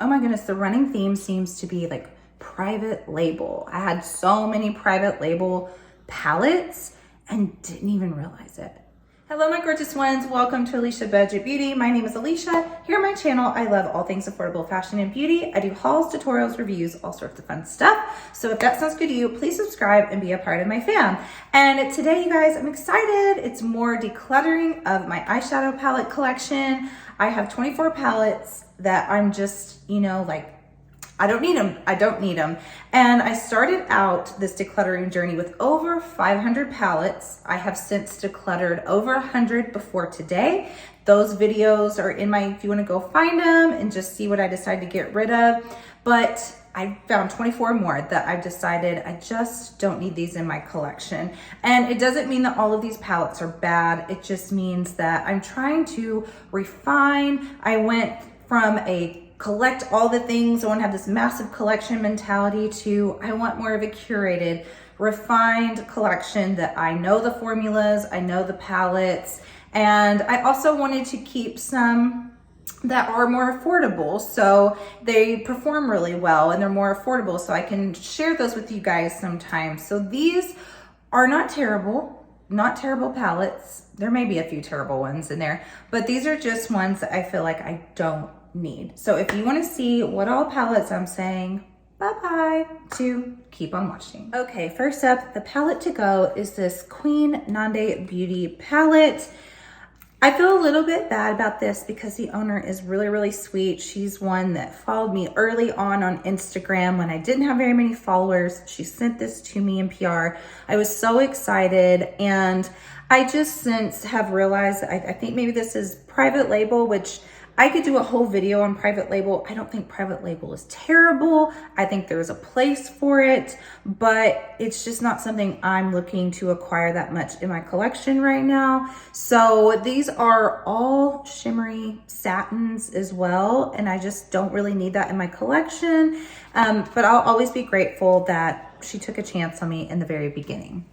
oh my goodness, the running theme seems to be like private label. I had so many private label palettes and didn't even realize it. Hello, my gorgeous ones. Welcome to Alicia Budget Beauty. My name is Alicia. Here on my channel, I love all things affordable fashion and beauty. I do hauls, tutorials, reviews, all sorts of fun stuff. So if that sounds good to you, please subscribe and be a part of my fam. And today, you guys, I'm excited. It's more decluttering of my eyeshadow palette collection. I have 24 palettes that I'm just, like, I don't need them. I don't need them. And I started out this decluttering journey with over 500 palettes. I have since decluttered over 100 before today. Those videos are in if you want to go find them and just see what I decided to get rid of. But I found 24 more that I've decided I just don't need these in my collection. And it doesn't mean that all of these palettes are bad. It just means that I'm trying to refine. I went from a collect all the things, I want to have this massive collection mentality, to I want more of a curated, refined collection that I know the formulas, I know the palettes, and I also wanted to keep some that are more affordable, so they perform really well and they're more affordable, so I can share those with you guys sometimes. So these are not terrible palettes. There may be a few terrible ones in there, but these are just ones that I feel like I don't need. So if you want to see what all palettes I'm saying bye-bye to, keep on watching. Okay, first up, the palette to go is this Queen Nandi Beauty palette. I feel a little bit bad about this because the owner is really, really sweet. She's one that followed me early on Instagram when I didn't have very many followers. She sent this to me in PR. I was so excited, and I just since have realized I think maybe this is private label, which I could do a whole video on private label. I don't think private label is terrible. I think there's a place for it, but it's just not something I'm looking to acquire that much in my collection right now. So these are all shimmery satins as well, and I just don't really need that in my collection. But I'll always be grateful that she took a chance on me in the very beginning.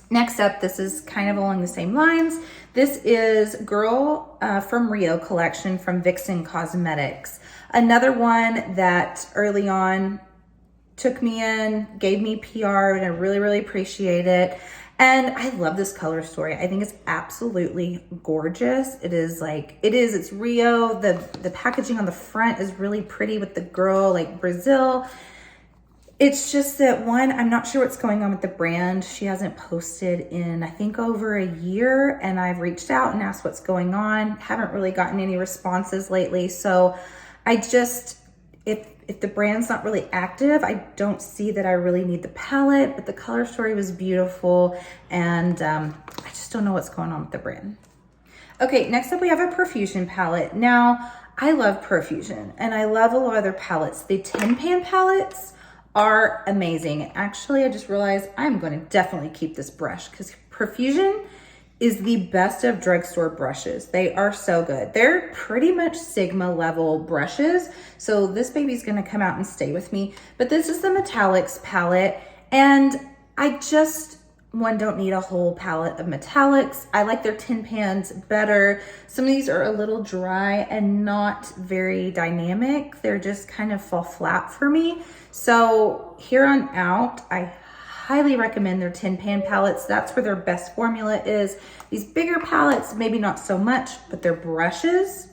Next up, this is kind of along the same lines. This is Girl from Rio collection from Vixen Cosmetics. Another one that early on took me in, gave me PR, and I really, really appreciate it. And I love this color story. I think it's absolutely gorgeous. It's Rio. The packaging on the front is really pretty with the girl, like Brazil. It's just that one, I'm not sure what's going on with the brand. She hasn't posted in, I think, over a year, and I've reached out and asked what's going on. Haven't really gotten any responses lately. So I just, if the brand's not really active, I don't see that I really need the palette, but the color story was beautiful, and I just don't know what's going on with the brand. Okay, next up we have a Profusion palette. Now, I love Profusion, and I love a lot of their palettes. The Tin Pan palettes are amazing. Actually, I just realized I'm going to definitely keep this brush because Profusion is the best of drugstore brushes. They are so good. They're pretty much Sigma level brushes. So this baby's going to come out and stay with me. But this is the Metallics palette, and I just, don't need a whole palette of metallics. I like their Tin Pans better. Some of these are a little dry and not very dynamic. They're just kind of fall flat for me. So here on out, I highly recommend their Tin Pan palettes. That's where their best formula is. These bigger palettes, maybe not so much, but their brushes,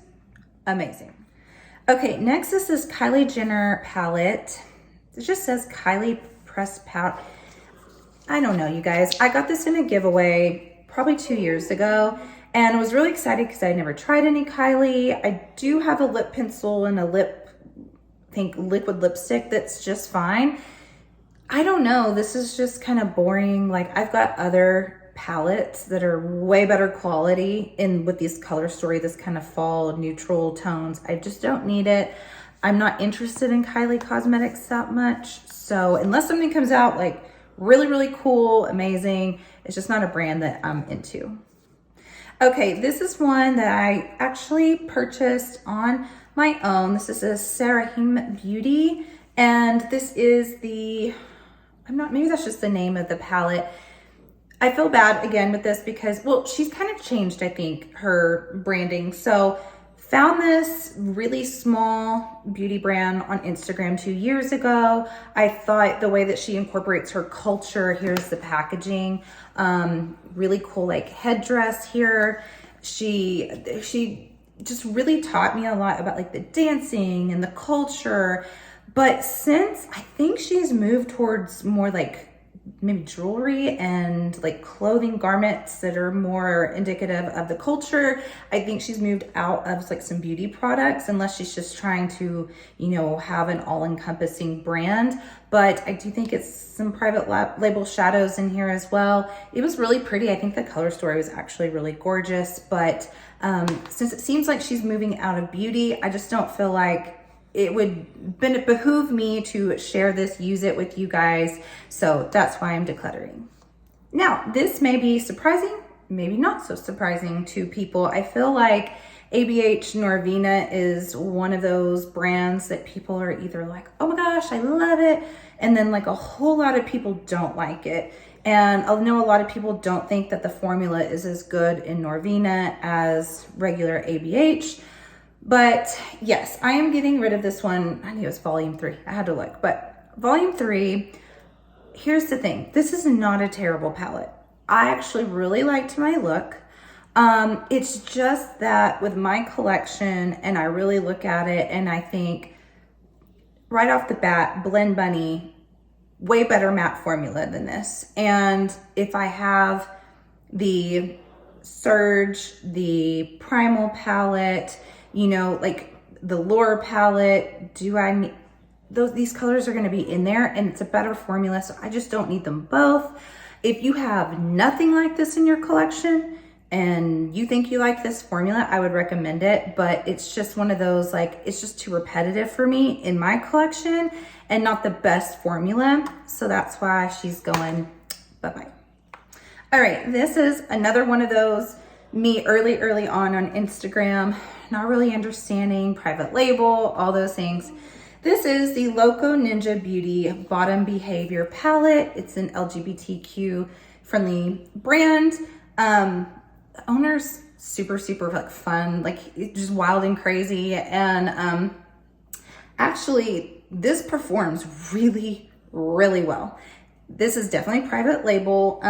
amazing. Okay, next is this Kylie Jenner palette. It just says Kylie Pressed Pout. I don't know, you guys. I got this in a giveaway probably 2 years ago, and I was really excited because I never tried any Kylie. I do have a lip pencil and a liquid lipstick that's just fine. I don't know, this is just kind of boring. Like, I've got other palettes that are way better quality with this color story, this kind of fall neutral tones. I just don't need it. I'm not interested in Kylie Cosmetics that much. So unless something comes out like really, really cool, amazing, it's just not a brand that I'm into. Okay, this is one that I actually purchased on my own. This is a Sarahah Beauty, and this is maybe that's just the name of the palette. I feel bad again with this because, well, she's kind of changed, I think, her branding. So Found this really small beauty brand on Instagram 2 years ago. I thought the way that she incorporates her culture, here's the packaging, really cool like headdress here. She just really taught me a lot about like the dancing and the culture. But since I think she's moved towards more like maybe jewelry and like clothing garments that are more indicative of the culture, I think she's moved out of like some beauty products, unless she's just trying to, you know, have an all-encompassing brand. But I do think it's some private label shadows in here as well. It was really pretty. I think the color story was actually really gorgeous, but since it seems like she's moving out of beauty, I just don't feel like it would behoove me to share this, use it with you guys. So that's why I'm decluttering. Now, this may be surprising, maybe not so surprising to people. I feel like ABH Norvina is one of those brands that people are either like, oh my gosh, I love it. And then like a whole lot of people don't like it. And I know a lot of people don't think that the formula is as good in Norvina as regular ABH. But yes, I am getting rid of this one. I knew it was volume 3. I had to look, but volume 3, here's the thing. This is not a terrible palette. I actually really liked my look. It's just that with my collection, and I really look at it and I think right off the bat, Blend Bunny, way better matte formula than this. And if I have the Surge, the Primal palette, you know, like the Lure palette, these colors are going to be in there, and it's a better formula, so I just don't need them both. If you have nothing like this in your collection and you think you like this formula, I would recommend it, but it's just one of those, like, it's just too repetitive for me in my collection and not the best formula, so that's why she's going bye-bye. All right, this is another one of those me early on Instagram, not really understanding private label, all those things. This is the Loco Ninja Beauty Bottom Behavior Palette. It's an LGBTQ friendly brand. The owner's super like fun, like just wild and crazy. And actually this performs really well. This is definitely private label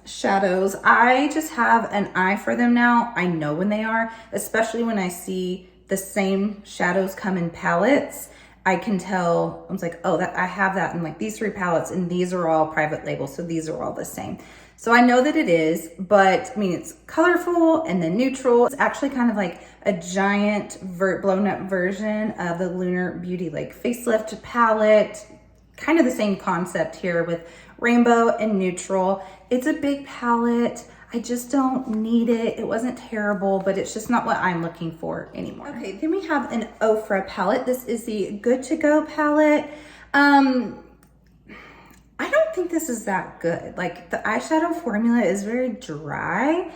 shadows. I just have an eye for them now. I know when they are, especially when I see the same shadows come in palettes. I can tell, I was like, oh, that I have that in like these 3 palettes, and these are all private label, so these are all the same. So I know that it is, but I mean, it's colorful and then neutral. It's actually kind of like a giant blown up version of the Lunar Beauty like facelift palette. Kind of the same concept here with rainbow and neutral. It's a big palette. I just don't need it. It wasn't terrible, but it's just not what I'm looking for anymore. Okay, then we have an Ofra palette. This is the Good to Go palette. I don't think this is that good. Like the eyeshadow formula is very dry.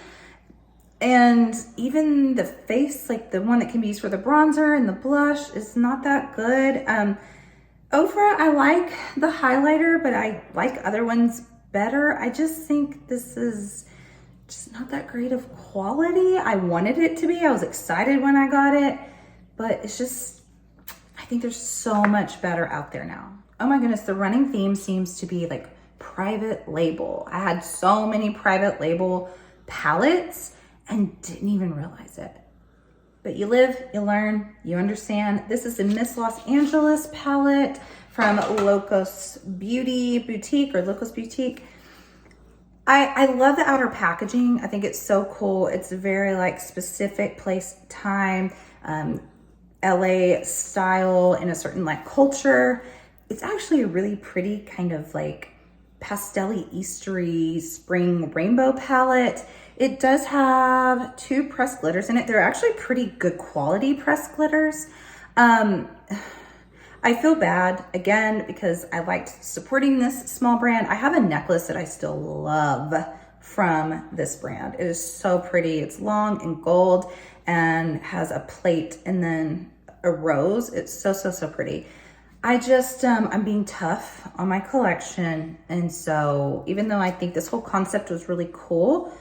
And even the face, like the one that can be used for the bronzer and the blush, is not that good. Ofra, I like the highlighter, but I like other ones better. I just think this is just not that great of quality. I wanted it to be. I was excited when I got it, but it's just, I think there's so much better out there now. Oh my goodness, the running theme seems to be like private label. I had so many private label palettes and didn't even realize it. But you live, you learn, you understand. This is the Miss Los Angeles palette from Locos Beauty Boutique or Locos Boutique. I love the outer packaging. I think it's so cool. It's a very like specific place, time, LA style in a certain like culture. It's actually a really pretty kind of like pastel-y, Eastery spring rainbow palette. It does have 2 pressed glitters in it. They're actually pretty good quality pressed glitters. I feel bad, again, because I liked supporting this small brand. I have a necklace that I still love from this brand. It is so pretty. It's long and gold and has a plate and then a rose. It's so pretty. I just, I'm being tough on my collection. And so even though I think this whole concept was really cool,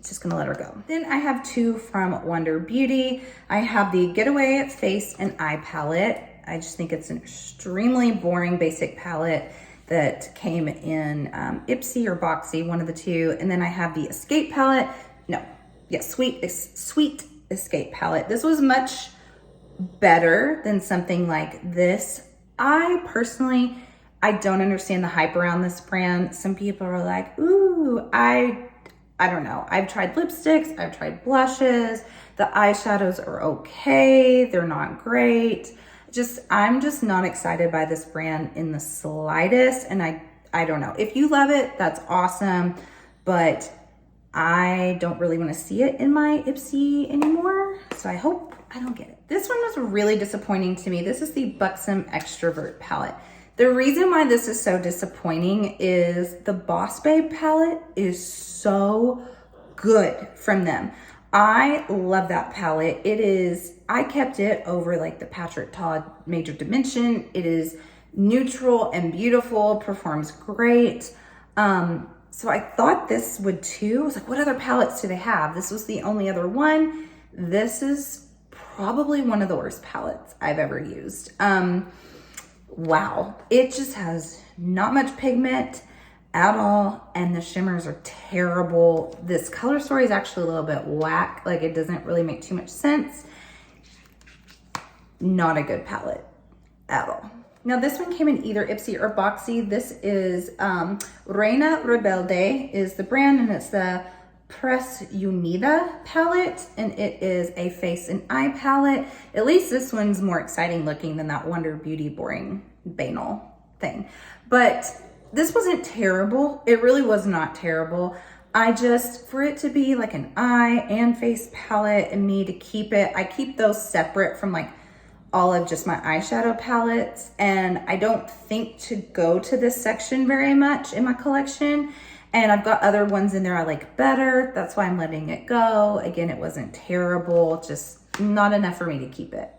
just gonna let her go. Then I have two from Wonder Beauty. I have the Getaway Face and Eye palette. I just think it's an extremely boring basic palette that came in Ipsy or Boxy, one of the two. And then I have the Escape palette. No, yeah, Sweet Escape palette. This was much better than something like this. I personally, I don't understand the hype around this brand. Some people are like, ooh, I don't know. I've tried lipsticks, I've tried blushes. The eyeshadows are okay. They're not great. I'm just not excited by this brand in the slightest. And I don't know. If you love it, that's awesome. But I don't really want to see it in my Ipsy anymore. So I hope I don't get it. This one was really disappointing to me. This is the Buxom Extrovert palette. The reason why this is so disappointing is the Boss Babe palette is so good from them. I love that palette. I kept it over like the Patrick Todd Major Dimension. It is neutral and beautiful, performs great. So I thought this would too. I was like, what other palettes do they have? This was the only other one. This is probably one of the worst palettes I've ever used. Wow, it just has not much pigment at all, and the shimmers are terrible. This color story is actually a little bit whack, like it doesn't really make too much sense. Not a good palette at all. Now this one came in either Ipsy or Boxy. This is Reina Rebelde is the brand, and it's the Press Unida palette, and it is a face and eye palette. At least this one's more exciting looking than that Wonder Beauty boring banal thing. But this wasn't terrible. It really was not terrible. For it to be like an eye and face palette and me to keep it, I keep those separate from like all of just my eyeshadow palettes. And I don't think to go to this section very much in my collection. And I've got other ones in there I like better. That's why I'm letting it go. Again, it wasn't terrible, just not enough for me to keep it.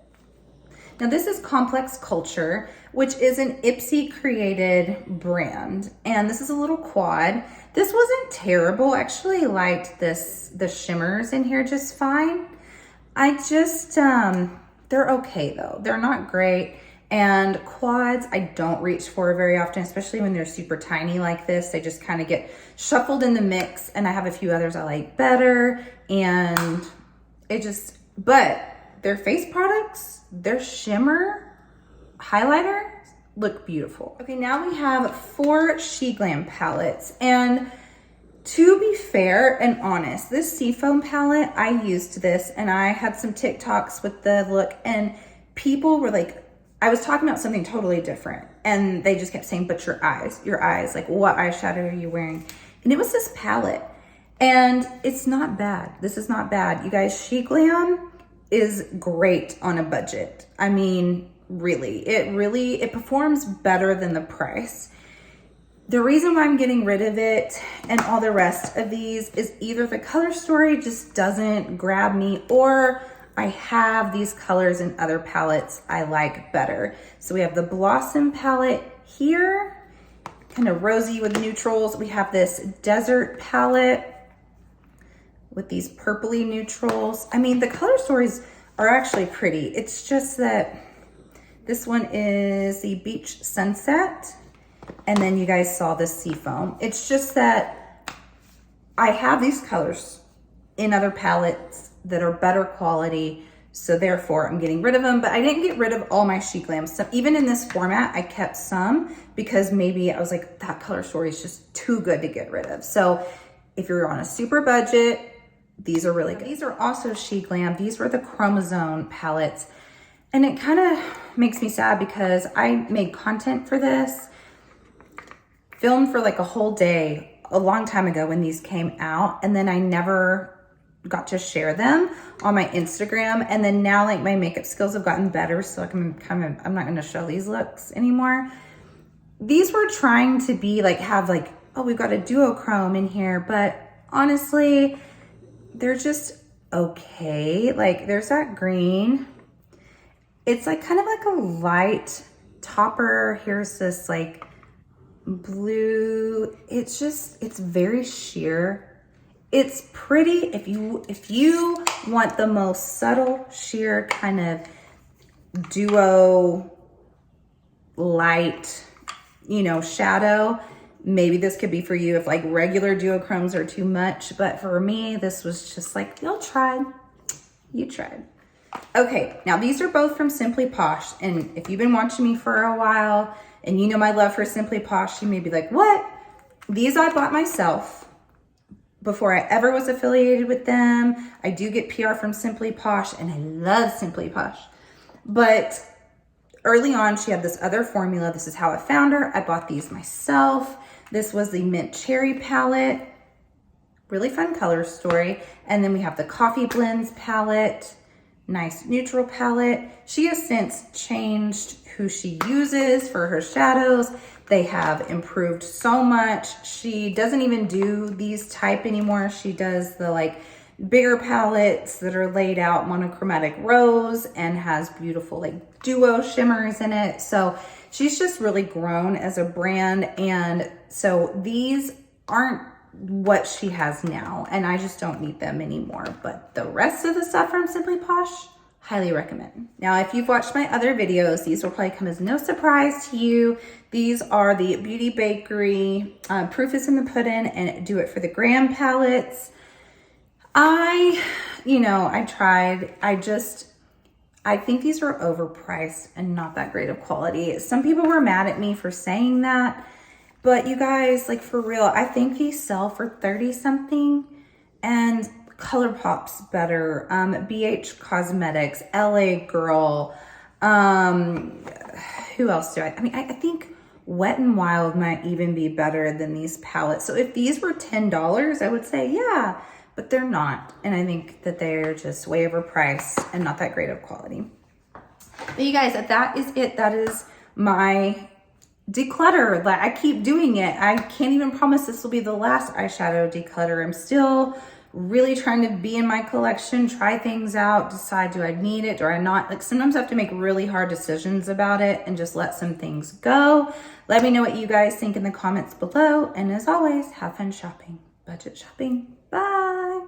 Now this is Complex Culture, which is an Ipsy created brand. And this is a little quad. This wasn't terrible. I actually liked the shimmers in here just fine. They're okay though. They're not great. And quads, I don't reach for very often, especially when they're super tiny like this. They just kind of get shuffled in the mix, and I have a few others I like better. And but their face products, their shimmer highlighter look beautiful. Okay, now we have 4 Chic Lamb palettes. And to be fair and honest, this Seafoam palette, I used this and I had some TikToks with the look, and people were like, I was talking about something totally different, and they just kept saying, but your eyes, like what eyeshadow are you wearing? And it was this palette, and it's not bad. This is not bad. You guys, Chic Lamb is great on a budget. I mean, really, it performs better than the price. The reason why I'm getting rid of it and all the rest of these is either the color story just doesn't grab me, or I have these colors in other palettes I like better. So we have the Blossom palette here, kind of rosy with neutrals. We have this Desert palette with these purpley neutrals. I mean, the color stories are actually pretty. It's just that this one is the Beach Sunset, and then you guys saw the Seafoam. It's just that I have these colors in other palettes that are better quality, so therefore I'm getting rid of them. But I didn't get rid of all my Chic Lambs. So even in this format, I kept some because maybe I was like, that color story is just too good to get rid of. So if you're on a super budget, these are really good. These are also Chic Lamb. These were the Chromosome palettes. And it kind of makes me sad because I made content for this, filmed for like a whole day a long time ago when these came out, and then I never got to share them on my Instagram. And then now like my makeup skills have gotten better, so I'm not gonna show these looks anymore. These were trying to be like, have like, oh, we've got a duochrome in here, but honestly, they're just okay. Like there's that green. It's like kind of like a light topper. Here's this like blue. It's very sheer. It's pretty. If you want the most subtle, sheer kind of duo light, you know, shadow, maybe this could be for you if like regular duochromes are too much. But for me, this was just like, you tried. Okay, now these are both from Simply Posh. And if you've been watching me for a while and you know my love for Simply Posh, you may be like, what? These I bought myself before I ever was affiliated with them. I do get PR from Simply Posh and I love Simply Posh. But early on, she had this other formula. This is how I found her. I bought these myself. This was the Mint Cherry palette. Really fun color story. And then we have the Coffee Blends palette. Nice neutral palette. She has since changed who she uses for her shadows. They have improved so much. She doesn't even do these type anymore. She does the like bigger palettes that are laid out monochromatic rows and has beautiful like duo shimmers in it. So she's just really grown as a brand. And so these aren't what she has now, and I just don't need them anymore. But the rest of the stuff from Simply Posh, highly recommend. Now, if you've watched my other videos, these will probably come as no surprise to you. These are the Beauty Bakery Proof is in the Pudding and Do It for the Glam palettes. I tried. I think these were overpriced and not that great of quality. Some people were mad at me for saying that. But you guys, like for real, I think these sell for 30 something, and ColourPop's better. BH Cosmetics, LA Girl. Who else do I mean, I think Wet n Wild might even be better than these palettes. So if these were $10, I would say, yeah, but they're not. And I think that they're just way overpriced and not that great of quality. But you guys, that is it. That is my declutter. Like, I keep doing it. I can't even promise this will be the last eyeshadow declutter. I'm still really trying to be in my collection, try things out, decide, do I need it, do I not? Like sometimes I have to make really hard decisions about it and just let some things go. Let me know what you guys think in the comments below. And as always, have fun shopping. Budget shopping. Bye.